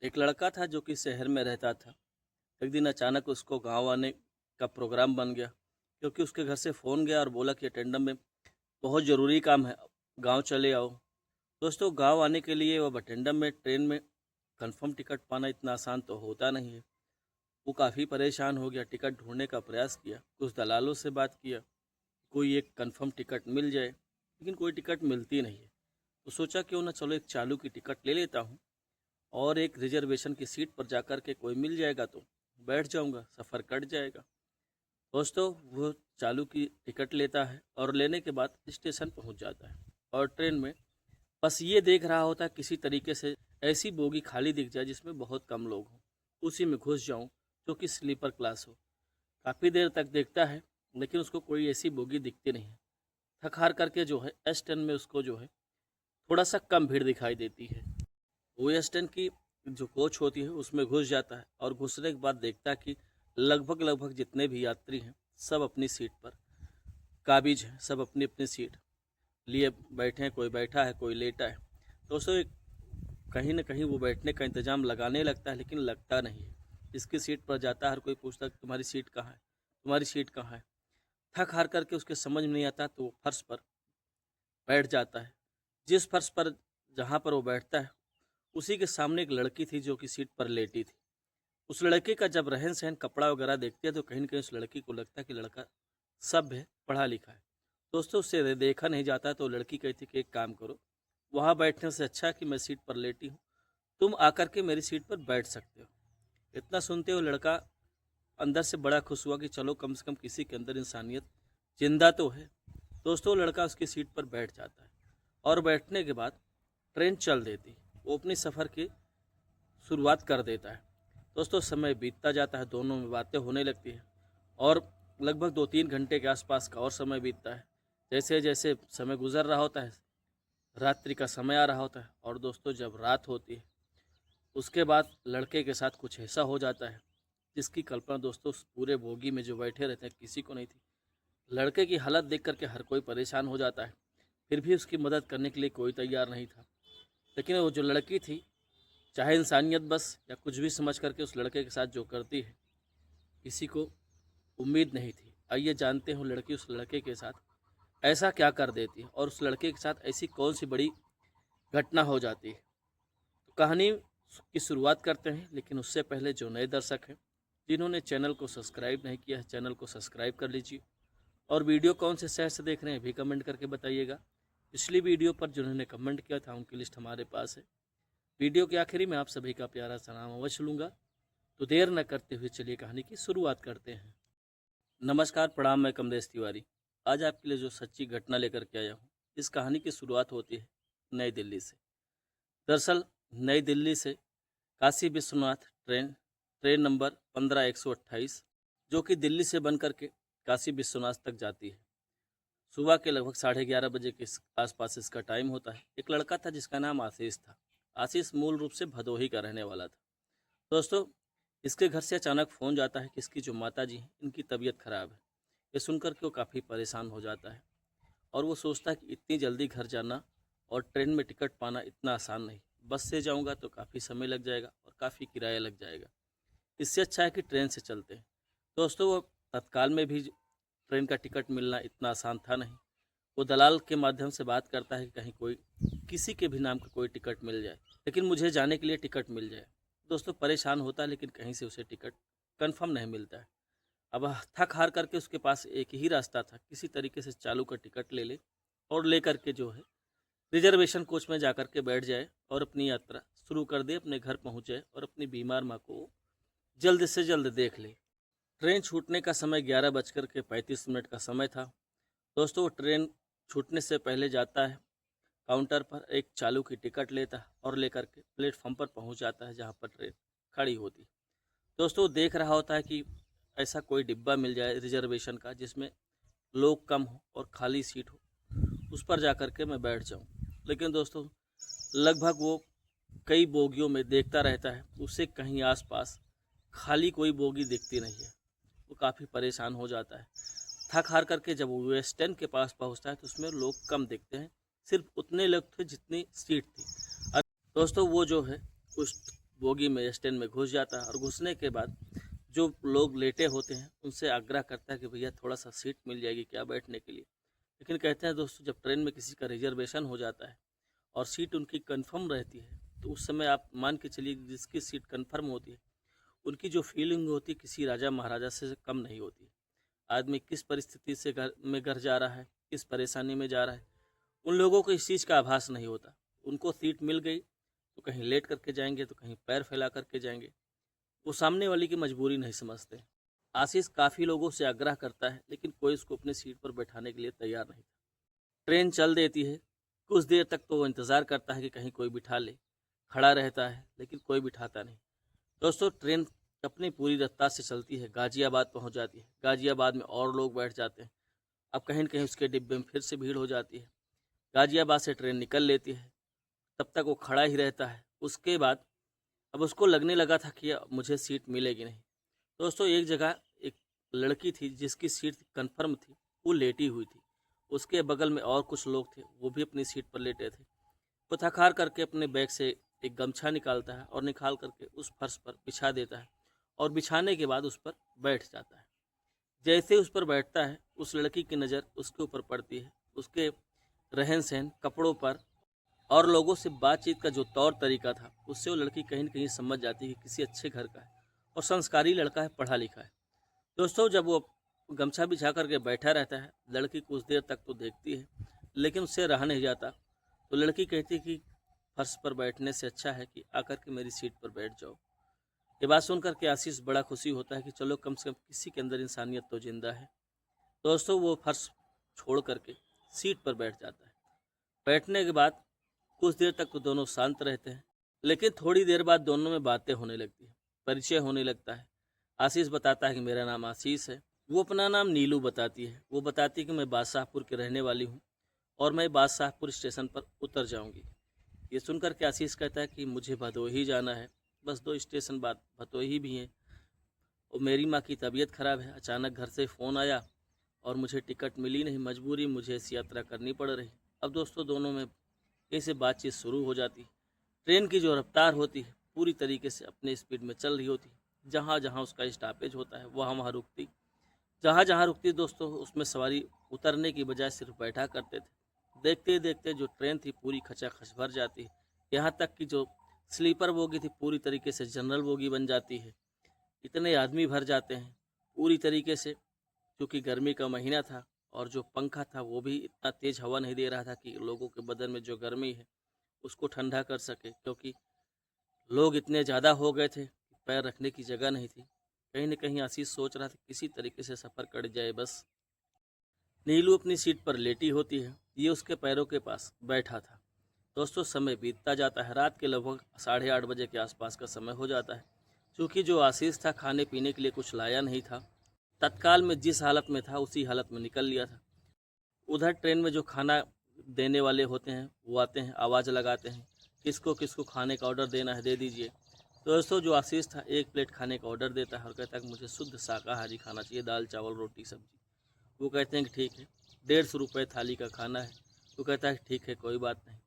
एक लड़का था जो कि शहर में रहता था। एक दिन अचानक उसको गाँव आने का प्रोग्राम बन गया, क्योंकि उसके घर से फ़ोन गया और बोला कि अटेंडम में बहुत ज़रूरी काम है, गाँव चले आओ। दोस्तों, गाँव आने के लिए अब अटेंडम में ट्रेन में कन्फर्म टिकट पाना इतना आसान तो होता नहीं है। वो काफ़ी परेशान हो गया, टिकट ढूँढने का प्रयास किया, कुछ दलालों से बात किया, कोई एक कन्फर्म टिकट मिल जाए, लेकिन कोई टिकट मिलती नहीं है। तो सोचा क्यों ना चलो एक चालू की टिकट ले लेता हूँ और एक रिजर्वेशन की सीट पर जाकर के कोई मिल जाएगा तो बैठ जाऊंगा, सफ़र कट जाएगा। दोस्तों, वो चालू की टिकट लेता है और लेने के बाद स्टेशन पहुंच जाता है और ट्रेन में बस ये देख रहा होता है किसी तरीके से ऐसी बोगी खाली दिख जाए जिसमें बहुत कम लोग हों, उसी में घुस जाऊं जो कि स्लीपर क्लास हो। काफ़ी देर तक देखता है लेकिन उसको कोई ऐसी बोगी दिखती नहीं है। थक हार करके जो है S10 में उसको जो है थोड़ा सा कम भीड़ दिखाई देती है। वो S10 की जो कोच होती है उसमें घुस जाता है और घुसने के बाद देखता है कि लगभग लगभग जितने भी यात्री हैं सब अपनी सीट पर काबिज हैं, सब अपनी अपनी सीट लिए बैठे हैं, कोई बैठा है कोई लेटा है। दोस्तों, कहीं ना कहीं वो बैठने का इंतज़ाम लगाने लगता है लेकिन लगता नहीं है। जिसकी सीट पर जाता है हर कोई पूछता है तुम्हारी सीट कहाँ है, तुम्हारी सीट कहाँ है। थक हार करके उसके समझ में नहीं आता तो वो फर्श पर बैठ जाता है। जिस फर्श पर जहाँ पर वो बैठता है उसी के सामने एक लड़की थी जो कि सीट पर लेटी थी। उस लड़के का जब रहन सहन कपड़ा वगैरह देखते हैं तो कहीं ना कहीं उस लड़की को लगता है कि लड़का सभ्य है, पढ़ा लिखा है। दोस्तों, उससे देखा नहीं जाता तो लड़की कहती कि एक काम करो, वहाँ बैठने से अच्छा है कि मैं सीट पर लेटी हूँ, तुम आकर के मेरी सीट पर बैठ सकते हो। इतना सुनते हो लड़का अंदर से बड़ा खुश हुआ कि चलो कम से कम किसी के अंदर इंसानियत जिंदा तो है। दोस्तों, लड़का उसकी सीट पर बैठ जाता है और बैठने के बाद ट्रेन चल देती, वो अपनी सफ़र की शुरुआत कर देता है। दोस्तों, समय बीतता जाता है, दोनों में बातें होने लगती है और लगभग 2-3 घंटे के आसपास का और समय बीतता है। जैसे जैसे समय गुजर रहा होता है, रात्रि का समय आ रहा होता है और दोस्तों जब रात होती है उसके बाद लड़के के साथ कुछ ऐसा हो जाता है जिसकी कल्पना दोस्तों उस पूरे बोगी में जो बैठे रहते हैं किसी को नहीं थी। लड़के की हालत देख करके हर कोई परेशान हो जाता है, फिर भी उसकी मदद करने के लिए कोई तैयार नहीं था। लेकिन वो जो लड़की थी, चाहे इंसानियत बस या कुछ भी समझ करके उस लड़के के साथ जो करती है किसी को उम्मीद नहीं थी। आइए जानते हो लड़की उस लड़के के साथ ऐसा क्या कर देती है और उस लड़के के साथ ऐसी कौन सी बड़ी घटना हो जाती है। तो कहानी की शुरुआत करते हैं, लेकिन उससे पहले जो नए दर्शक हैं जिन्होंने चैनल को सब्सक्राइब नहीं किया है चैनल को सब्सक्राइब कर लीजिए और वीडियो कौन से शहर से देख रहे हैं भी कमेंट करके बताइएगा। पिछली वीडियो पर जिन्होंने कमेंट किया था उनकी लिस्ट हमारे पास है। वीडियो के आखिरी में आप सभी का प्यारा सा नाम अवश्य लूँगा। तो देर न करते हुए चलिए कहानी की शुरुआत करते हैं। नमस्कार, प्रणाम, मैं कमलेश तिवारी। आज आपके लिए जो सच्ची घटना लेकर के आया हूँ, इस कहानी की शुरुआत होती है नई दिल्ली से। दरअसल नई दिल्ली से Kashi Vishwanath train train number 15128 जो कि दिल्ली से बन करके काशी विश्वनाथ तक जाती है। सुबह के लगभग 11:30 बजे के आसपास इसका टाइम होता है। एक लड़का था जिसका नाम आशीष था। आशीष मूल रूप से भदोही का रहने वाला था। दोस्तों, इसके घर से अचानक फ़ोन जाता है कि इसकी जो माताजी हैं इनकी तबीयत ख़राब है। ये सुनकर के वो काफ़ी परेशान हो जाता है और वो सोचता है कि इतनी जल्दी घर जाना और ट्रेन में टिकट पाना इतना आसान नहीं। बस से जाऊंगा तो काफ़ी समय लग जाएगा और काफ़ी किराया लग जाएगा, इससे अच्छा है कि ट्रेन से चलते हैं। दोस्तों, वो तत्काल में भी ट्रेन का टिकट मिलना इतना आसान था नहीं। वो दलाल के माध्यम से बात करता है कि कहीं कोई किसी के भी नाम का कोई टिकट मिल जाए, लेकिन मुझे जाने के लिए टिकट मिल जाए। दोस्तों, परेशान होता है लेकिन कहीं से उसे टिकट कंफर्म नहीं मिलता है। अब थक हार करके उसके पास एक ही रास्ता था, किसी तरीके से चालू का टिकट ले ले और ले करके जो है रिजर्वेशन कोच में जाकर के बैठ जाए और अपनी यात्रा शुरू कर दे, अपने घर पहुंच जाए और अपनी बीमार माँ को जल्द से जल्द देख ले। ट्रेन छूटने का समय 11:35 का समय था। दोस्तों, ट्रेन छूटने से पहले जाता है काउंटर पर, एक चालू की टिकट लेता है और लेकर के प्लेटफॉर्म पर पहुंच जाता है जहां पर ट्रेन खड़ी होती। दोस्तों, देख रहा होता है कि ऐसा कोई डिब्बा मिल जाए रिजर्वेशन का जिसमें लोग कम हो और खाली सीट हो, उस पर जा कर के मैं बैठ जाऊं। लेकिन दोस्तों, लगभग वो कई बोगियों में देखता रहता है, उसे कहीं आसपास खाली कोई बोगी दिखती नहीं है। वो काफ़ी परेशान हो जाता है। थक हार करके जब वो S10 के पास पहुंचता है तो उसमें लोग कम दिखते हैं, सिर्फ उतने लोग थे जितनी सीट थी। दोस्तों, वो जो है उस बोगी में स्टैंड में घुस जाता है और घुसने के बाद जो लोग लेटे होते हैं उनसे आग्रह करता है कि भैया थोड़ा सा सीट मिल जाएगी क्या बैठने के लिए। लेकिन कहते हैं दोस्तों, जब ट्रेन में किसी का रिजर्वेशन हो जाता है और सीट उनकी कंफर्म रहती है, तो उस समय आप मान के चलिए जिसकी सीट कंफर्म होती है उनकी जो फीलिंग होती है किसी राजा महाराजा से कम नहीं होती। आदमी किस परिस्थिति से घर जा रहा है, किस परेशानी में जा रहा है, उन लोगों को इस चीज़ का आभास नहीं होता। उनको सीट मिल गई तो कहीं लेट करके जाएंगे तो कहीं पैर फैला करके जाएंगे। वो सामने वाले की मजबूरी नहीं समझते। आशीष काफ़ी लोगों से आग्रह करता है लेकिन कोई उसको अपनी सीट पर बैठाने के लिए तैयार नहीं था। ट्रेन चल देती है, कुछ देर तक तो वो इंतज़ार करता है कि कहीं कोई बिठा ले, खड़ा रहता है लेकिन कोई बिठाता नहीं। दोस्तों, ट्रेन अपनी पूरी रफ्तार से चलती है, गाज़ियाबाद पहुंच जाती है। गाज़ियाबाद में और लोग बैठ जाते हैं। अब कहीं न कहीं उसके डिब्बे में फिर से भीड़ हो जाती है। गाज़ियाबाद से ट्रेन निकल लेती है, तब तक वो खड़ा ही रहता है। उसके बाद अब उसको लगने लगा था कि मुझे सीट मिलेगी नहीं। दोस्तों, एक जगह एक लड़की थी जिसकी सीट कन्फर्म थी, वो लेटी हुई थी। उसके बगल में और कुछ लोग थे, वो भी अपनी सीट पर लेटे थे। वो थक हार करके अपने बैग से एक गमछा निकालता है और निकाल करके उस फर्श पर बिछा देता है और बिछाने के बाद उस पर बैठ जाता है। जैसे उस पर बैठता है, उस लड़की की नज़र उसके ऊपर पड़ती है, उसके रहन सहन, कपड़ों पर और लोगों से बातचीत का जो तौर तरीका था, उससे वो लड़की कहीं न कहीं समझ जाती है कि किसी अच्छे घर का है और संस्कारी लड़का है, पढ़ा लिखा है। दोस्तों, जब वो गमछा बिछा करके बैठा रहता है, लड़की कुछ देर तक तो देखती है लेकिन उससे रहा नहीं जाता। तो लड़की कहती है कि फर्श पर बैठने से अच्छा है कि आकर के मेरी सीट पर बैठ जाओ। ये बात सुनकर के आशीष बड़ा खुशी होता है कि चलो कम से कम किसी के अंदर इंसानियत तो जिंदा है। दोस्तों, वो फर्श छोड़ करके सीट पर बैठ जाता है। बैठने के बाद कुछ देर तक तो दोनों शांत रहते हैं, लेकिन थोड़ी देर बाद दोनों में बातें होने लगती है, परिचय होने लगता है। आशीष बताता है कि मेरा नाम आशीष है, वो अपना नाम नीलू बताती है। वो बताती है कि मैं बादशाहपुर के रहने वाली हूँ और मैं बादशाहपुर स्टेशन पर उतर जाऊँगी। ये सुनकर के आशीष कहता है कि मुझे भदोही जाना है, बस 2 स्टेशन बाद भदोही भी है और मेरी माँ की तबीयत ख़राब है। अचानक घर से फ़ोन आया और मुझे टिकट मिली नहीं, मजबूरी मुझे ऐसी यात्रा करनी पड़ रही। अब दोस्तों, दोनों में कैसे बातचीत शुरू हो जाती है। ट्रेन की जो रफ्तार होती है पूरी तरीके से अपने स्पीड में चल रही होती है। जहाँ जहाँ उसका स्टॉपेज होता है वहाँ वहाँ रुकती, जहाँ जहाँ रुकती दोस्तों उसमें सवारी उतरने की बजाय सिर्फ बैठा करते थे। देखते देखते जो ट्रेन थी पूरी खचाखच भर जाती है। यहाँ तक कि जो स्लीपर बोगी थी पूरी तरीके से जनरल बोगी बन जाती है। इतने आदमी भर जाते हैं पूरी तरीके से, क्योंकि गर्मी का महीना था और जो पंखा था वो भी इतना तेज़ हवा नहीं दे रहा था कि लोगों के बदन में जो गर्मी है उसको ठंडा कर सके, क्योंकि लोग इतने ज़्यादा हो गए थे पैर रखने की जगह नहीं थी। कहीं न कहीं आशीष सोच रहा था किसी तरीके से सफ़र कट जाए बस। नीलू अपनी सीट पर लेटी होती है, ये उसके पैरों के पास बैठा था। दोस्तों, समय बीतता जाता है। रात के लगभग 8:30 बजे के आसपास का समय हो जाता है। क्योंकि जो आशीष था खाने पीने के लिए कुछ लाया नहीं था, तत्काल में जिस हालत में था उसी हालत में निकल लिया था। उधर ट्रेन में जो खाना देने वाले होते हैं वो आते हैं, आवाज़ लगाते हैं, किसको किसको खाने का ऑर्डर देना है दे दीजिए। तो दोस्तों, जो आशीष था 1 प्लेट खाने का ऑर्डर देता है और कहता है कि मुझे शुद्ध शाकाहारी खाना चाहिए, दाल चावल रोटी सब्जी। वो कहते हैं कि ठीक है, 150 रुपये थाली का खाना है। वो कहता है ठीक है, कोई बात नहीं।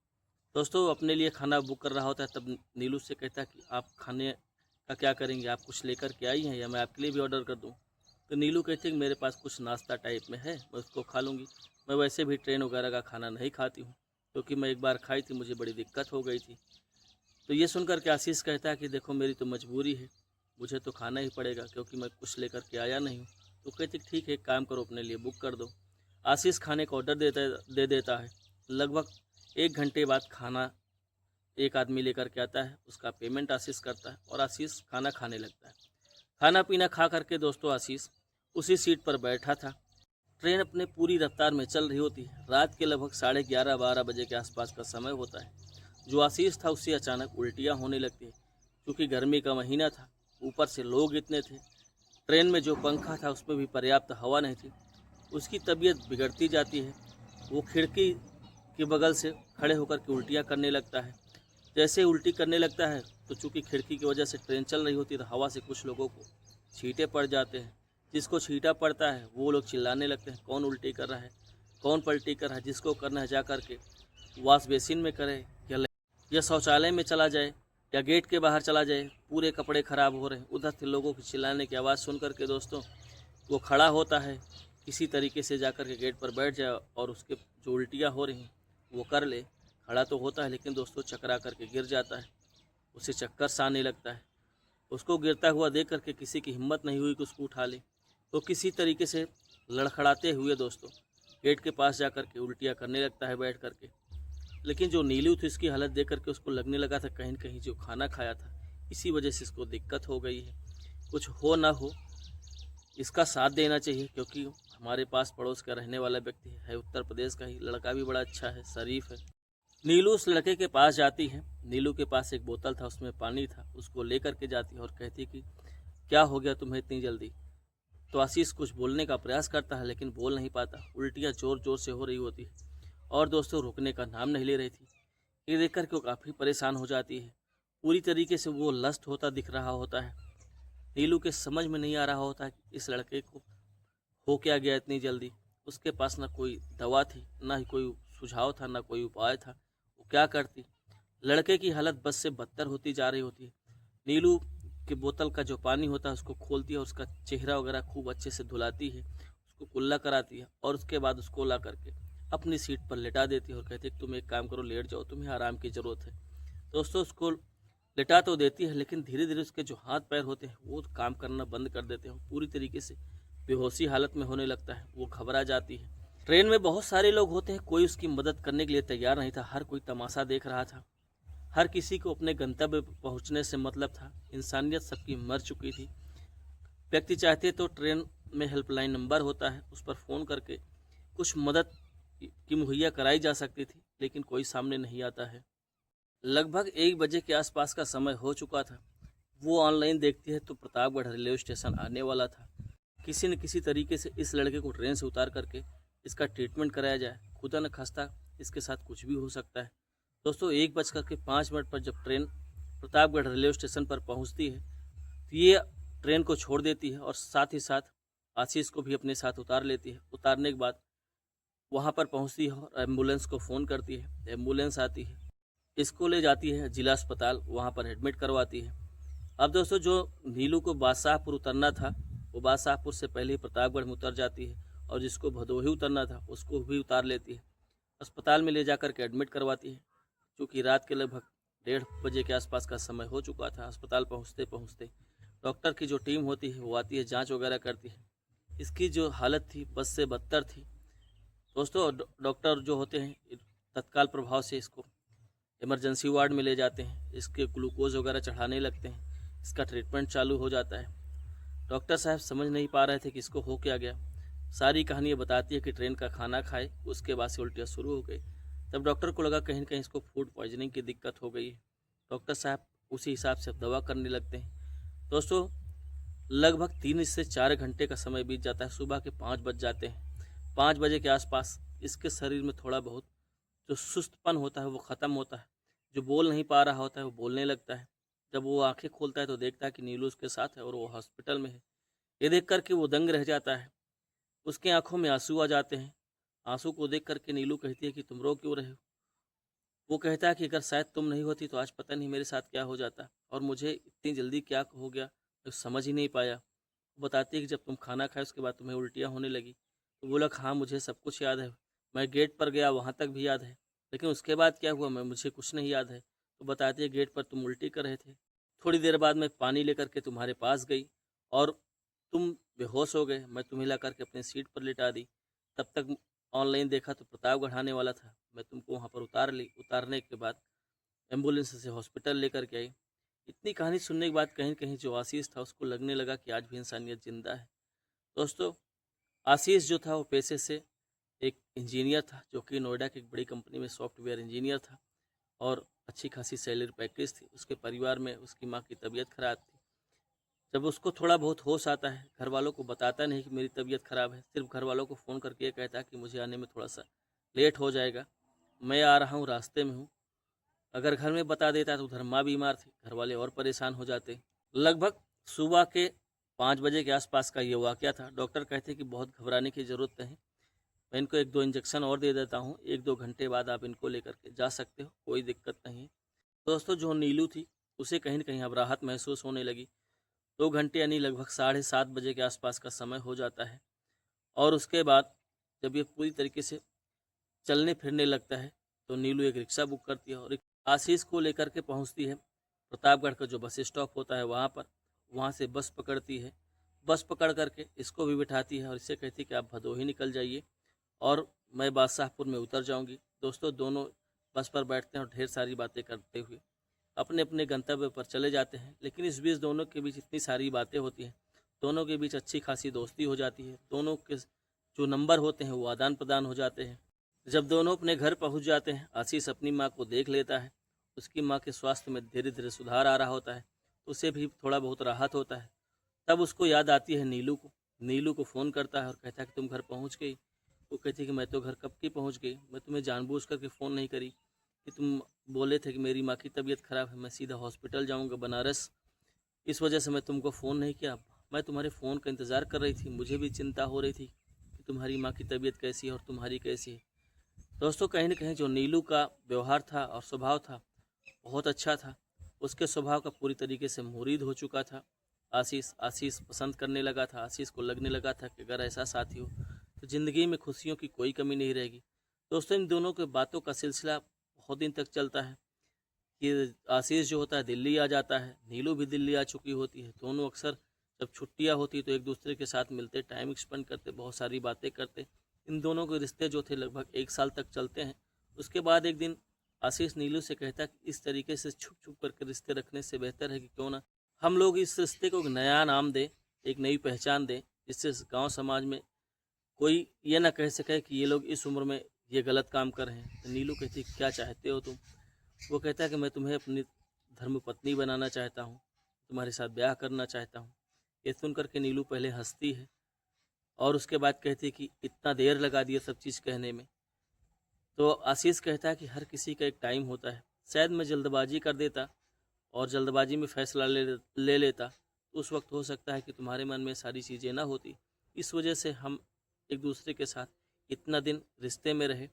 दोस्तों, अपने लिए खाना बुक कर रहा होता है, तब नीलू से कहता है कि आप खाने का क्या करेंगे, आप कुछ लेकर के आई हैं या मैं आपके लिए भी ऑर्डर कर दूं? तो नीलू कहती है कि मेरे पास कुछ नाश्ता टाइप में है, मैं उसको खा लूँगी। मैं वैसे भी ट्रेन वगैरह का खाना नहीं खाती हूँ, क्योंकि मैं एक बार खाई थी, मुझे बड़ी दिक्कत हो गई थी। तो ये सुनकर के आशीष कहता है कि देखो मेरी तो मजबूरी है, मुझे तो खाना ही पड़ेगा क्योंकि मैं कुछ लेकर के आया नहीं हूँ। तो कहती ठीक है, एक काम करो अपने लिए बुक कर दो। आशीष खाने का ऑर्डर दे देता है। लगभग 1 घंटे बाद खाना एक आदमी लेकर के आता है, उसका पेमेंट आशीष करता है और आशीष खाना खाने लगता है। खाना पीना खा करके दोस्तों आशीष उसी सीट पर बैठा था। ट्रेन अपने पूरी रफ्तार में चल रही होती है। रात के लगभग 11:30-12 बजे के आसपास का समय होता है। जो आशीष था उससे अचानक उल्टियाँ होने लगती है, क्योंकि गर्मी का महीना था, ऊपर से लोग इतने थे। ट्रेन में जो पंखा था उसमें भी पर्याप्त हवा नहीं थी। उसकी तबीयत बिगड़ती जाती है। वो खिड़की के बगल से खड़े होकर के उल्टियाँ करने लगता है। जैसे उल्टी करने लगता है तो चूँकि खिड़की की वजह से ट्रेन चल रही होती है तो हवा से कुछ लोगों को छींटे पड़ जाते हैं। जिसको छींटा पड़ता है वो लोग चिल्लाने लगते हैं, कौन उल्टी कर रहा है, कौन पलटी कर रहा है। जिसको करना है जा कर के वॉश बेसिन में करे या शौचालय में चला जाए। या गेट के बाहर चला जाए, पूरे कपड़े ख़राब हो रहे हैं। उधर से लोगों की चिल्लाने की आवाज़ सुन कर के दोस्तों वो खड़ा होता है, किसी तरीके से जाकर के गेट पर बैठ जाए और उसके जो उल्टियाँ हो रही हैं वो कर ले। खड़ा तो होता है लेकिन दोस्तों चकरा करके गिर जाता है, उसे चक्कर सा आने लगता है। उसको गिरता हुआ देख करके किसी की हिम्मत नहीं हुई कि उसको उठा ले, तो किसी तरीके से लड़खड़ाते हुए दोस्तों गेट के पास जा कर के उल्टियाँ करने लगता है बैठ करके। लेकिन जो नीलू थी इसकी हालत देख करके उसको लगने लगा था कहीं न कहीं जो खाना खाया था इसी वजह से इसको दिक्कत हो गई है। कुछ हो ना हो इसका साथ देना चाहिए, क्योंकि हमारे पास पड़ोस का रहने वाला व्यक्ति है, उत्तर प्रदेश का ही। लड़का भी बड़ा अच्छा है, शरीफ है। नीलू उस लड़के के पास जाती है। नीलू के पास एक बोतल था, उसमें पानी था, उसको लेकर के जाती है और कहती है कि क्या हो गया तुम्हें इतनी जल्दी। तो आशीष कुछ बोलने का प्रयास करता है लेकिन बोल नहीं पाता। उल्टियाँ ज़ोर ज़ोर से हो रही होती है और दोस्तों रुकने का नाम नहीं ले रही थी। ये देख कर के वो काफ़ी परेशान हो जाती है। पूरी तरीके से वो लस्ट होता दिख रहा होता है। नीलू के समझ में नहीं आ रहा होता है कि इस लड़के को हो क्या गया इतनी जल्दी। उसके पास ना कोई दवा थी, ना ही कोई सुझाव था, ना कोई उपाय था। वो क्या करती। लड़के की हालत बस से बदतर होती जा रही होती है। नीलू के बोतल का जो पानी होता है उसको खोलती है और उसका चेहरा वगैरह खूब अच्छे से धुलाती है, उसको कुल्ला कराती है और उसके बाद उसको ला करके अपनी सीट पर लेटा देती है और कहती है तुम एक काम करो, लेट जाओ, तुम्हें आराम की ज़रूरत है। दोस्तों उसको लेटा तो देती है लेकिन धीरे धीरे उसके जो हाथ पैर होते हैं वो काम करना बंद कर देते हैं। पूरी तरीके से बेहोशी हालत में होने लगता है, वो घबरा जाती है। ट्रेन में बहुत सारे लोग होते हैं, कोई उसकी मदद करने के लिए तैयार नहीं था। हर कोई तमाशा देख रहा था। हर किसी को अपने गंतव्य पर पहुंचने से मतलब था। इंसानियत सबकी मर चुकी थी। व्यक्ति चाहते तो ट्रेन में हेल्पलाइन नंबर होता है, उस पर फ़ोन करके कुछ मदद की मुहैया कराई जा सकती थी, लेकिन कोई सामने नहीं आता है। लगभग 1 बजे के आसपास का समय हो चुका था। वो ऑनलाइन देखती है तो प्रतापगढ़ रेलवे स्टेशन आने वाला था। किसी न किसी तरीके से इस लड़के को ट्रेन से उतार करके इसका ट्रीटमेंट कराया जाए। खुदा न खास्ता इसके साथ कुछ भी हो सकता है। दोस्तों 1:05 पर जब ट्रेन प्रतापगढ़ रेलवे स्टेशन पर पहुंचती है तो ये ट्रेन को छोड़ देती है और साथ ही साथ आशीष को भी अपने साथ उतार लेती है। उतारने के बाद वहाँ पर पहुँचती है और एम्बुलेंस को फ़ोन करती है। एम्बुलेंस आती है, इसको ले जाती है जिला अस्पताल, वहाँ पर एडमिट करवाती है। अब दोस्तों जो नीलू को बादशाहपुर उतरना था वो बादशाहपुर से पहले ही प्रतापगढ़ में उतर जाती है और जिसको भदोही उतरना था उसको भी उतार लेती है। अस्पताल में ले जाकर के एडमिट करवाती है। क्योंकि रात के लगभग 1:30 बजे के आसपास का समय हो चुका था। अस्पताल पहुँचते पहुँचते डॉक्टर की जो टीम होती है वो आती है, जाँच वगैरह करती है। इसकी जो हालत थी बस से बदतर थी। दोस्तों डॉक्टर जो होते हैं तत्काल प्रभाव से इसको इमरजेंसी वार्ड में ले जाते हैं। इसके ग्लूकोज वगैरह चढ़ाने लगते हैं। इसका ट्रीटमेंट चालू हो जाता है। डॉक्टर साहब समझ नहीं पा रहे थे कि इसको हो क्या गया। सारी कहानी ये बताती है कि ट्रेन का खाना खाए, उसके बाद से उल्टियाँ शुरू हो गई। तब डॉक्टर को लगा कहीं न कहीं इसको फूड पॉइजनिंग की दिक्कत हो गई है। डॉक्टर साहब उसी हिसाब से दवा करने लगते हैं। दोस्तों लगभग 3 से 4 घंटे का समय बीत जाता है। सुबह के 5 बज जाते हैं। 5 बजे के आसपास इसके शरीर में थोड़ा बहुत जो सुस्तपन होता है वो ख़त्म होता है। जो बोल नहीं पा रहा होता है वो बोलने लगता है। जब वो आंखें खोलता है तो देखता है कि नीलू उसके साथ है और वो हॉस्पिटल में है। ये देख कर के वो दंग रह जाता है। उसकी आंखों में आंसू आ जाते हैं। आंसू को देख कर के नीलू कहती है कि तुम रो क्यों रहे हो। वो कहता है कि अगर शायद तुम नहीं होती तो आज पता नहीं मेरे साथ क्या हो जाता और मुझे इतनी जल्दी क्या हो गया मैं समझ ही नहीं पाया। वो बताती है कि जब तुम खाना खाए उसके बाद तुम्हें उल्टियाँ होने लगी। तो बोला हाँ मुझे सब कुछ याद है, मैं गेट पर गया वहाँ तक भी याद है, लेकिन उसके बाद क्या हुआ मैं मुझे कुछ नहीं याद है। तो बताती है गेट पर तुम उल्टी कर रहे थे। थोड़ी देर बाद मैं पानी लेकर के तुम्हारे पास गई और तुम बेहोश हो गए। मैं तुम्हें ला करके अपनी सीट पर लिटा दी। तब तक ऑनलाइन देखा तो प्रतापगढ़ आने वाला था। मैं तुमको वहाँ पर उतार ली। उतारने के बाद एम्बुलेंस से हॉस्पिटल लेकर के आई। इतनी कहानी सुनने के बाद कहीं न कहीं जो आशीष था उसको लगने लगा कि आज भी इंसानियत ज़िंदा है। दोस्तों आशीष जो था वो पेशे से एक इंजीनियर था, जो कि नोएडा की एक बड़ी कंपनी में सॉफ्टवेयर इंजीनियर था और अच्छी खासी सैलरी पैकेज थी। उसके परिवार में उसकी माँ की तबीयत खराब थी। जब उसको थोड़ा बहुत होश आता है, घर वालों को बताता नहीं कि मेरी तबीयत ख़राब है, सिर्फ घर वालों को फ़ोन करके ये कहता है कि मुझे आने में थोड़ा सा लेट हो जाएगा, मैं आ रहा हूँ, रास्ते में हूँ। अगर घर में बता देता तो उधर माँ बीमार थी, घर वाले और परेशान हो जाते। लगभग सुबह के 5 बजे के आसपास का ये वाक़या था। डॉक्टर कहते कि बहुत घबराने की ज़रूरत नहीं, मैं इनको 1-2 इंजेक्शन और दे देता हूँ, 1-2 घंटे बाद आप इनको लेकर के जा सकते हो, कोई दिक्कत नहीं है। दोस्तों जो नीलू थी उसे कहीं न कहीं अब राहत महसूस होने लगी। 2 घंटे यानी लगभग 7:30 बजे के आसपास का समय हो जाता है और उसके बाद जब ये पूरी तरीके से चलने-फिरने लगता है, तो नीलू एक रिक्शा बुक करती है और एक आशीष को लेकर के पहुँचती है प्रतापगढ़ का जो बस स्टॉप होता है वहाँ पर। वहाँ से बस पकड़ती है। बस पकड़ कर के इसको भी बिठाती है और इससे कहती है कि आप भदोही निकल जाइए और मैं बादशाहपुर में उतर जाऊँगी। दोस्तों दोनों बस पर बैठते हैं और ढेर सारी बातें करते हुए अपने-अपने गंतव्य पर चले जाते हैं। लेकिन इस बीच दोनों के बीच इतनी सारी बातें होती हैं, दोनों के बीच अच्छी खासी दोस्ती हो जाती है। दोनों के जो नंबर होते हैं वो आदान-प्रदान हो जाते हैं। जब दोनों अपने घर पहुंच जाते हैं, आशीष अपनी माँ को देख लेता है। उसकी माँ के स्वास्थ्य में धीरे-धीरे सुधार आ रहा होता है, तो उसे भी थोड़ा बहुत राहत होता है। तब उसको याद आती है नीलू को। नीलू को फ़ोन करता है और कहता है कि तुम घर पहुँच गई? वो कहती है कि मैं तो घर कब की पहुँच गई, मैं तुम्हें जानबूझ कर के फ़ोन नहीं करी कि तुम बोले थे कि मेरी माँ की तबीयत ख़राब है, मैं सीधा हॉस्पिटल जाऊँगा बनारस, इस वजह से मैं तुमको फ़ोन नहीं किया। मैं तुम्हारे फ़ोन का इंतज़ार कर रही थी, मुझे भी चिंता हो रही थी कि तुम्हारी माँ की तबीयत कैसी है और तुम्हारी कैसी है। दोस्तों कहीं न कहीं जो नीलू का व्यवहार था और स्वभाव था, बहुत अच्छा था। उसके स्वभाव का पूरी तरीके से मुरीद हो चुका था आशीष। आशीष पसंद करने लगा था, आशीष को लगने लगा था कि अगर ऐसा साथी हो तो ज़िंदगी में खुशियों की कोई कमी नहीं रहेगी। दोस्तों इन दोनों के बातों का सिलसिला बहुत दिन तक चलता है कि आशीष जो होता है दिल्ली आ जाता है, नीलू भी दिल्ली आ चुकी होती है। दोनों अक्सर जब छुट्टियाँ होती तो एक दूसरे के साथ मिलते, टाइम स्पेंड करते, बहुत सारी बातें करते। इन दोनों के रिश्ते जो थे लगभग 1 साल तक चलते हैं। उसके बाद एक दिन आशीष नीलू से कहता है कि इस तरीके से छुप-छुप करके रिश्ते रखने से बेहतर है कि क्यों ना हम लोग इस रिश्ते को एक नया नाम दें, एक नई पहचान दें, जिससे इस गाँव समाज में कोई ये ना कह सके कि ये लोग इस उम्र में ये गलत काम कर रहे हैं। तो नीलू कहती है क्या चाहते हो तुम? वो कहता है कि मैं तुम्हें अपनी धर्मपत्नी बनाना चाहता हूँ, तुम्हारे साथ ब्याह करना चाहता हूँ। ये सुन कर के नीलू पहले हँसती है और उसके बाद कहती है कि इतना देर लगा दिया सब चीज़ कहने में। तो आशीष कहता है कि हर किसी का एक टाइम होता है। शायद मैं जल्दबाजी कर देता और जल्दबाजी में फ़ैसला ले लेता, तो उस वक़्त हो सकता है कि तुम्हारे मन में सारी चीज़ें ना होती। इस वजह से हम एक दूसरे के साथ इतना दिन रिश्ते में रहे।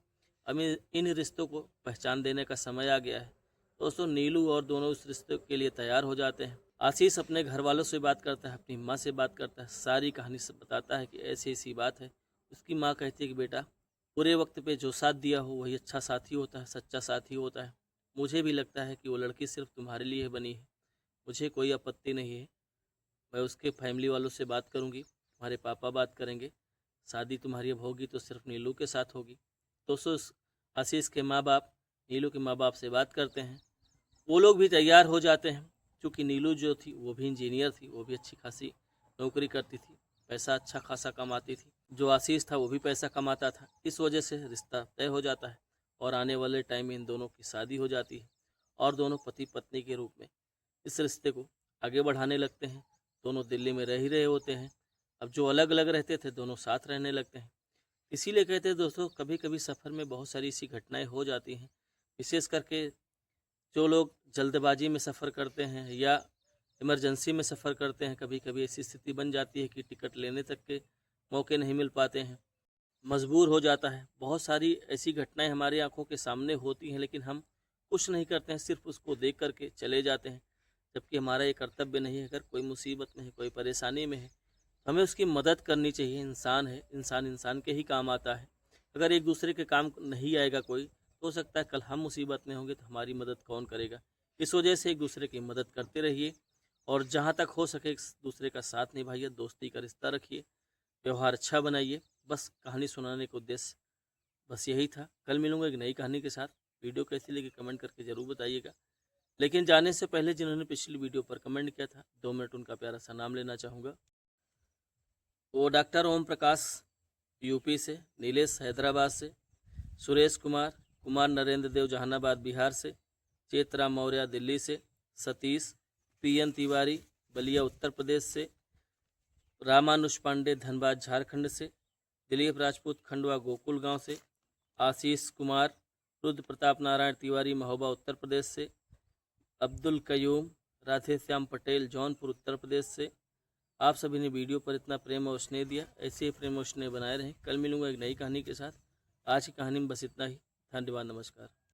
अब इन रिश्तों को पहचान देने का समय आ गया है। दोस्तों नीलू और दोनों उस रिश्ते के लिए तैयार हो जाते हैं। आशीष अपने घर वालों से बात करता है, अपनी माँ से बात करता है, सारी कहानी सब बताता है कि ऐसी-ऐसी बात है। उसकी माँ कहती है कि बेटा बुरे वक्त पे जो साथ दिया हो वही अच्छा साथी होता है, सच्चा साथी होता है। मुझे भी लगता है कि वो लड़की सिर्फ तुम्हारे लिए बनी है। मुझे कोई आपत्ति नहीं है। मैं उसके फैमिली वालों से बात करूँगी, तुम्हारे पापा बात करेंगे। शादी तुम्हारी अब होगी तो सिर्फ नीलू के साथ होगी। दोस्तों आशीष के माँ-बाप नीलू के माँ-बाप से बात करते हैं। वो लोग भी तैयार हो जाते हैं। चूँकि नीलू जो थी वो भी इंजीनियर थी, वो भी अच्छी खासी नौकरी करती थी, पैसा अच्छा खासा कमाती थी। जो आशीष था वो भी पैसा कमाता था। इस वजह से रिश्ता तय हो जाता है और आने वाले टाइम में इन दोनों की शादी हो जाती है और दोनों पति-पत्नी के रूप में इस रिश्ते को आगे बढ़ाने लगते हैं। दोनों दिल्ली में रह ही रहे होते हैं। अब जो अलग-अलग रहते थे दोनों साथ रहने लगते हैं। इसीलिए कहते हैं दोस्तों कभी-कभी सफ़र में बहुत सारी ऐसी घटनाएँ हो जाती हैं। विशेष करके जो लोग जल्दबाजी में सफ़र करते हैं या इमरजेंसी में सफ़र करते हैं, कभी-कभी ऐसी स्थिति बन जाती है कि टिकट लेने तक के मौके नहीं मिल पाते हैं, मजबूर हो जाता है। बहुत सारी ऐसी घटनाएँ हमारी आँखों के सामने होती हैं लेकिन हम कुछ नहीं करते हैं, सिर्फ़ उसको देख कर के चले जाते हैं। जबकि हमारा ये कर्तव्य नहीं है, अगर कोई मुसीबत में है, कोई परेशानी में है, हमें उसकी मदद करनी चाहिए। इंसान है, इंसान इंसान के ही काम आता है। अगर एक दूसरे के काम नहीं आएगा कोई, तो हो सकता है कल हम मुसीबत में होंगे तो हमारी मदद कौन करेगा। इस वजह से एक दूसरे की मदद करते रहिए और जहाँ तक हो सके एक दूसरे का साथ निभाइए, दोस्ती का रिश्ता रखिए, व्यवहार अच्छा बनाइए। बस कहानी सुनाने का उद्देश्य बस यही था। कल मिलूंगा एक नई कहानी के साथ। वीडियो कैसी लगी कमेंट करके ज़रूर बताइएगा। लेकिन जाने से पहले जिन्होंने पिछली वीडियो पर कमेंट किया था 2 मिनट उनका प्यारा सा नाम लेना चाहूँगा। वो डॉक्टर ओम प्रकाश यूपी से, नीलेश हैदराबाद से, सुरेश कुमार कुमार नरेंद्र देव जहानाबाद बिहार से, चेतराम मौर्य दिल्ली से, सतीश पीएन तिवारी बलिया उत्तर प्रदेश से, रामानुज पांडे धनबाद झारखंड से, दिलीप राजपूत खंडवा गोकुल गांव से, आशीष कुमार रुद्र प्रताप नारायण तिवारी महोबा उत्तर प्रदेश से, अब्दुल कयूम राधे श्याम पटेल जौनपुर उत्तर प्रदेश से। आप सभी ने वीडियो पर इतना प्रेम और स्नेह दिया, ऐसे ही प्रेम और स्नेह बनाए रहें। कल मिलूंगा एक नई कहानी के साथ। आज की कहानी में बस इतना ही। धन्यवाद, नमस्कार।